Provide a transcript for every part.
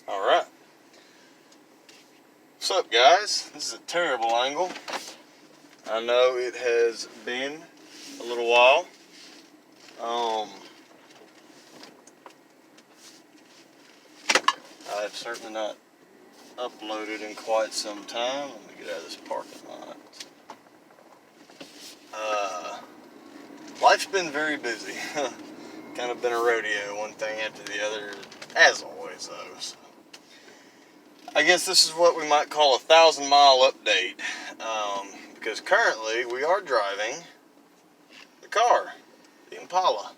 Alright. What's up, guys? This is a terrible angle. I know it has been a little while. I've certainly not uploaded in quite some time. Let me get out of this parking lot. Life's been very busy. Kind of been a rodeo, one thing after the other, as always, though. So I guess this is what we might call a 1,000-mile update, because currently we are driving the car, the Impala.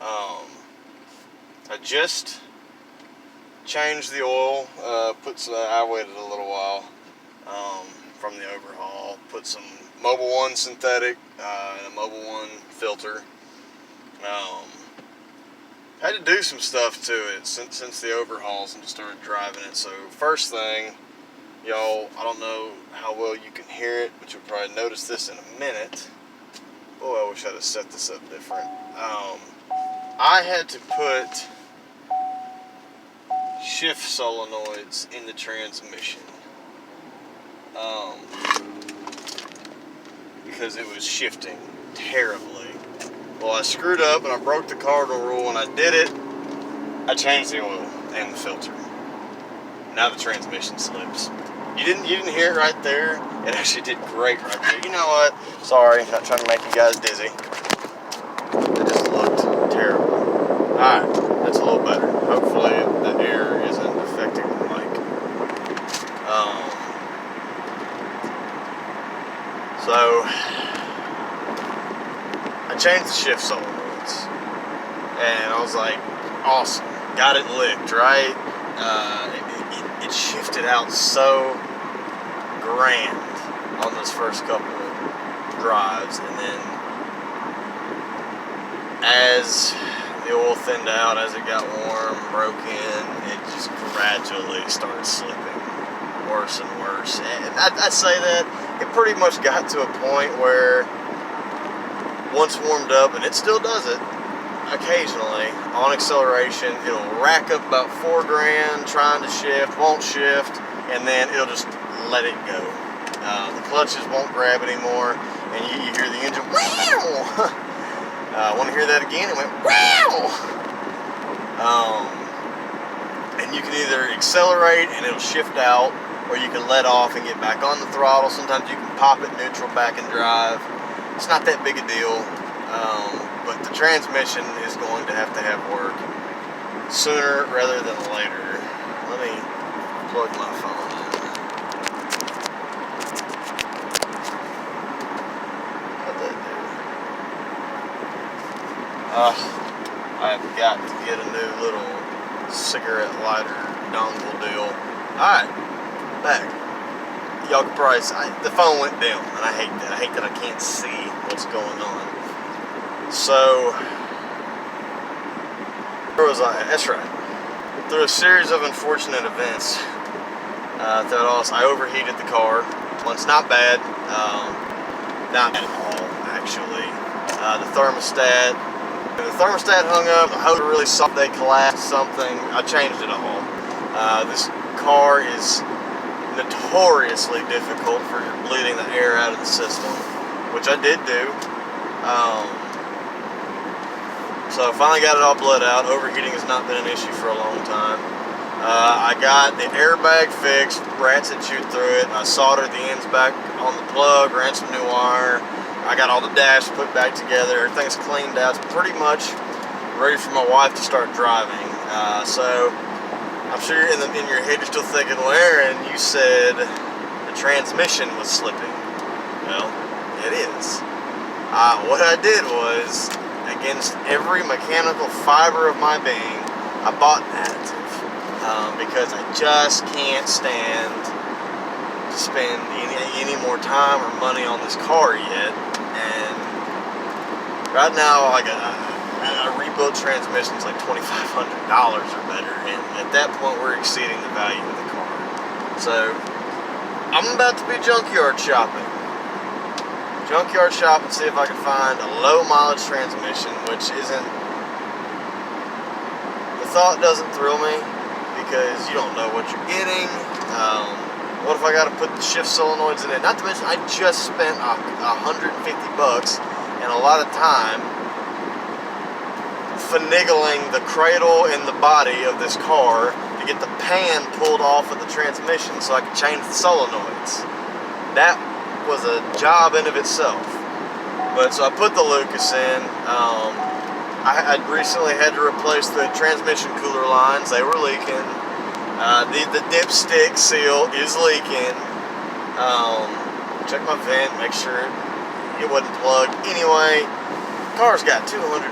I just changed the oil. I waited a little while from the overhaul. Put some Mobil 1 synthetic and a Mobil 1 filter. Had to do some stuff to it since the overhaul, since I started driving it. So first thing, y'all, I don't know how well you can hear it, but you'll probably notice this in a minute. Oh, I wish I'd have set this up different. I had to put shift solenoids in the transmission because it was shifting terribly. Well, I screwed up and I broke the cardinal rule. When I did it, I changed the oil and the filter. Now the transmission slips. You didn't hear it right there. It actually did great right there. You know what? Sorry, not trying to make you guys dizzy. It just looked terrible. Alright, that's a little better. Hopefully the air isn't affecting the mic. So I changed the shift solenoids, and I was like, awesome, got it licked, right? It shifted out so grand on those first couple of drives, and then as the oil thinned out, as it got warm, broke in, it just gradually started slipping worse and worse. And I'd say that it pretty much got to a point where once warmed up, and it still does it occasionally, on acceleration, it'll rack up about 4 grand trying to shift, won't shift, and then it'll just let it go. The clutches won't grab anymore, and you hear the engine, wow! Want to hear that again? It went, wow! And you can either accelerate and it'll shift out, or you can let off and get back on the throttle. Sometimes you can pop it neutral back and drive. It's not that big a deal, but the transmission is going to have work sooner rather than later. Let me plug my phone in. How'd that do? I've got to get a new little cigarette lighter dongle deal. Alright, back. Y'all can probably see, the phone went down, and I hate that. I hate that I can't see what's going on. So, where was I? That's right. Through a series of unfortunate events, I overheated the car. Well, it's not bad. Not bad at all, actually. The thermostat hung up. The hose really soft. They collapsed something. I changed it all. This car is notoriously difficult for bleeding the air out of the system, which I did do. So I finally got it all bled out. Overheating has not been an issue for a long time. I got the airbag fixed. Rats had chewed through it. I soldered the ends back on the plug, ran some new wire. I got all the dash put back together. Everything's cleaned out. It's pretty much ready for my wife to start driving. So I'm sure in your head you're still thinking, well, Aaron, you said the transmission was slipping. Well, it is. What I did was, against every mechanical fiber of my being, I bought an additive because I just can't stand to spend any more time or money on this car yet. And right now, like a rebuilt transmission is like $2,500 or better, and at that point we're exceeding the value of the car. So I'm about to be junkyard shopping, see if I can find a low mileage transmission, which isn't, the thought doesn't thrill me because you don't know what you're getting. What if I got to put the shift solenoids in it? Not to mention, I just spent $150 and a lot of time finagling the cradle and the body of this car to get the pan pulled off of the transmission so I could change the solenoids. That was a job in of itself. But so I put the Lucas in. I recently had to replace the transmission cooler lines. They were leaking. The dipstick seal is leaking. Check my vent, make sure it wasn't plugged. Anyway, the car's got 250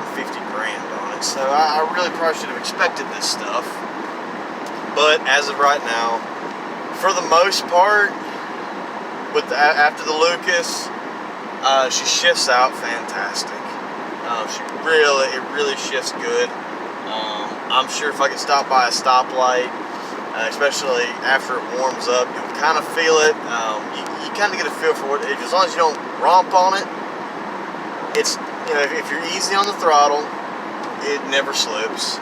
grand on it, so I really probably should have expected this stuff. But as of right now, for the most part, after the Lucas, she shifts out fantastic. It really shifts good. I'm sure if I could stop by a stoplight, especially after it warms up, you'll kind of feel it. You kind of get a feel for what it is. As long as you don't romp on it, it's, you know, if you're easy on the throttle, it never slips.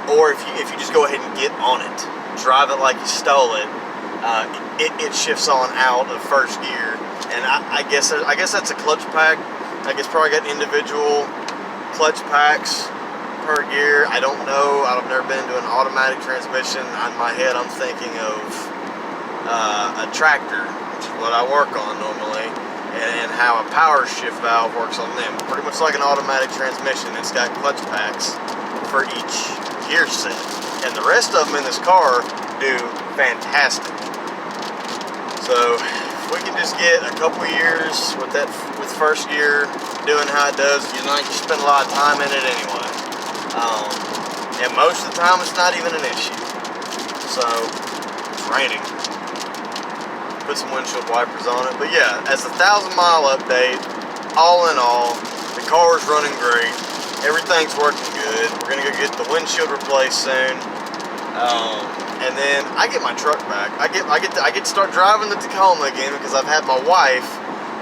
Or if you just go ahead and get on it, drive it like you stole it, it shifts on out of first gear. And I guess that's a clutch pack. I guess probably got individual clutch packs per gear. I don't know. I've never been into an automatic transmission. In my head, I'm thinking of a tractor, which is what I work on normally, and how a power shift valve works on them. Pretty much like an automatic transmission. It's got clutch packs for each gear set, and the rest of them in this car do fantastic. So if we can just get a couple years with first gear doing how it does, you spend a lot of time in it anyway. And most of the time it's not even an issue. So it's raining. Put some windshield wipers on it. But yeah, as a 1,000-mile update, all in all, the car is running great. Everything's working good. We're gonna go get the windshield replaced soon. And then I get my truck back. I get to start driving the Tacoma again because I've had my wife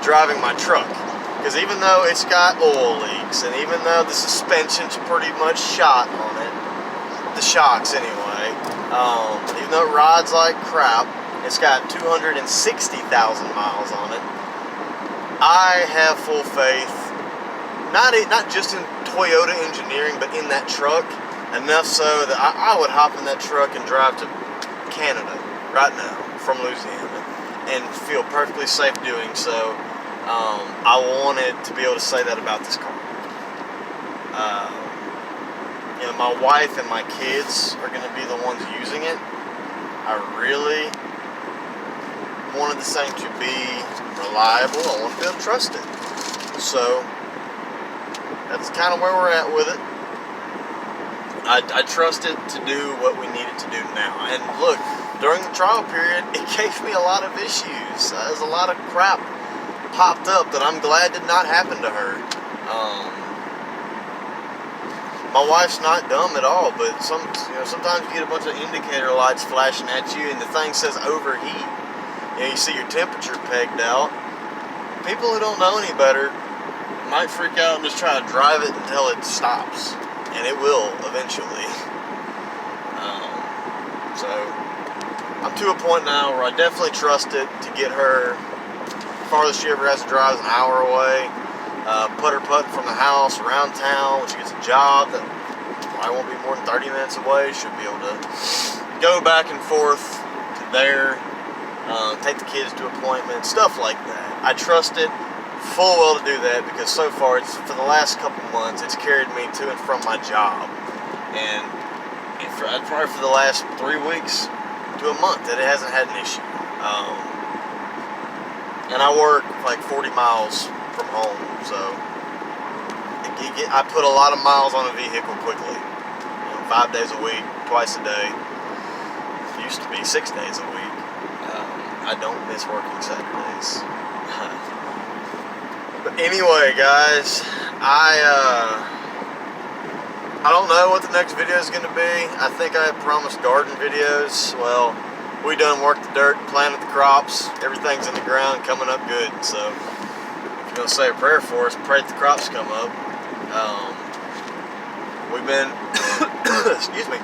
driving my truck. Because even though it's got oil leaks, and even though the suspension's pretty much shot on it, the shocks anyway, even though it rides like crap, it's got 260,000 miles on it. I have full faith, not just in Toyota engineering, but in that truck. Enough so that I would hop in that truck and drive to Canada right now from Louisiana and feel perfectly safe doing so. I wanted to be able to say that about this car. You know, my wife and my kids are going to be the ones using it. I really wanted this thing to be reliable. I want to be able to trust it. So that's kind of where we're at with it. I trust it to do what we need it to do now. And look, during the trial period, it gave me a lot of issues. There's a lot of crap popped up that I'm glad did not happen to her. My wife's not dumb at all, but sometimes you get a bunch of indicator lights flashing at you and the thing says overheat. You see your temperature pegged out. People who don't know any better might freak out and just try to drive it until it stops. And it will eventually. So I'm to a point now where I definitely trust it to get her. Farthest she ever has to drive is an hour away. Putt from the house around town. When she gets a job that probably won't be more than 30 minutes away, she'll be able to go back and forth to there. Take the kids to appointments, stuff like that. I trust it full well to do that because so far, for the last couple months, it's carried me to and from my job, and probably for the last 3 weeks to a month that it hasn't had an issue. And I work like 40 miles from home, so I put a lot of miles on a vehicle quickly. 5 days a week, twice a day. It used to be 6 days a week. I don't miss working Saturdays. But anyway, guys, I don't know what the next video is going to be. I think I had promised garden videos. Well, we done worked the dirt, planted the crops. Everything's in the ground, coming up good. So if you're going to say a prayer for us, pray that the crops come up. We've been, excuse me,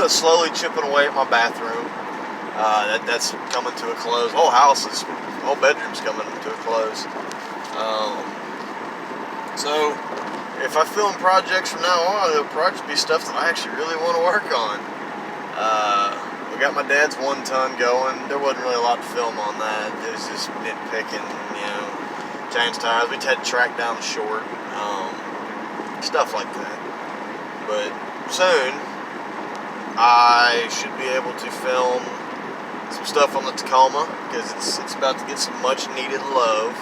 slowly chipping away at my bathroom. That's coming to a close. Whole bedroom's coming to a close. So if I film projects from now on, it'll probably be stuff that I actually really want to work on. We got my dad's 1 ton going. There wasn't really a lot to film on that. It was just nitpicking, change tires. We had to track down the short, stuff like that. But soon, I should be able to film some stuff on the Tacoma, because it's about to get some much needed love.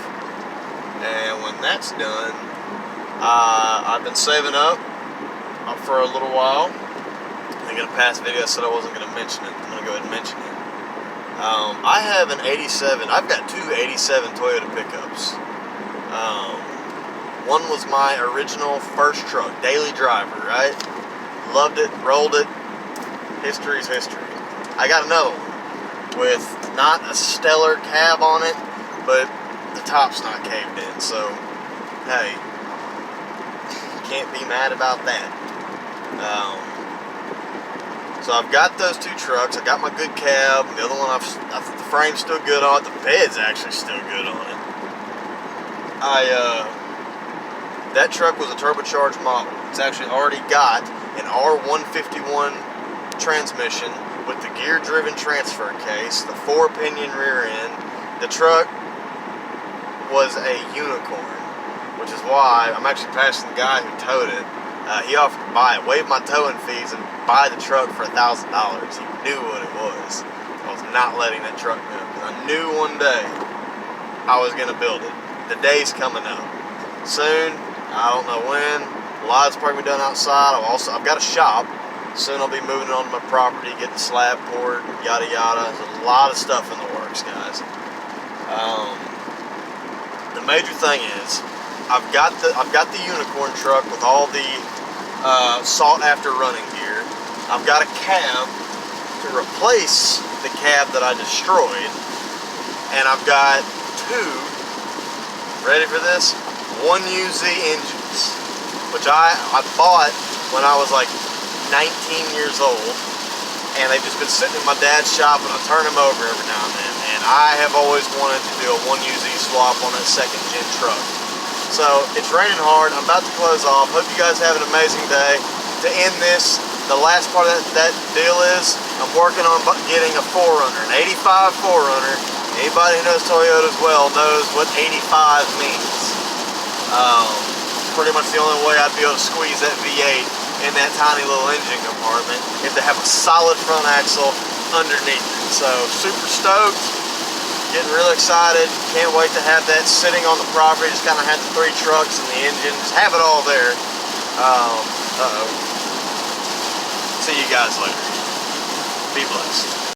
And when that's done, I've been saving up for a little while. I think in a past video I said I wasn't going to mention it. I'm going to go ahead and mention it. I have an 87. I've got 2 87 Toyota pickups. One was my original first truck, daily driver, right? Loved it, rolled it. History's history. I got another one with not a stellar cab on it, but the top's not caved in. So, hey, can't be mad about that. So I've got those 2 trucks. I got my good cab. The other one, the frame's still good on it. The bed's actually still good on it. That truck was a turbocharged model. It's actually already got an R151 transmission with the gear-driven transfer case, the 4-pinion rear end. The truck was a unicorn, which is why I'm actually passing the guy who towed it. He offered to buy it, waive my towing fees, and buy the truck for $1,000. He knew what it was. I was not letting that truck go, because I knew one day I was going to build it. The day's coming up. Soon, I don't know when. A lot of it's probably done outside. I've got a shop. Soon I'll be moving it onto my property, get the slab poured, yada yada. There's a lot of stuff in the works, guys. The major thing is, I've got the unicorn truck with all the sought after running gear. I've got a cab to replace the cab that I destroyed, and I've got 2, ready for this, 1UZ engines, which I bought when I was like 19 years old, and they've just been sitting in my dad's shop, and I turn them over every now and then, and I have always wanted to do a 1UZ swap on that 2nd gen truck. So, it's raining hard. I'm about to close off. Hope you guys have an amazing day. To end this, the last part of that deal is I'm working on getting a 4Runner, an 85 4Runner. Anybody who knows Toyotas well knows what 85 means. Pretty much the only way I'd be able to squeeze that V8 in that tiny little engine compartment is to have a solid front axle underneath it. So, super stoked. Getting real excited. Can't wait to have that sitting on the property. Just kind of have the 3 trucks and the engine. Just have it all there. See you guys later. Be blessed.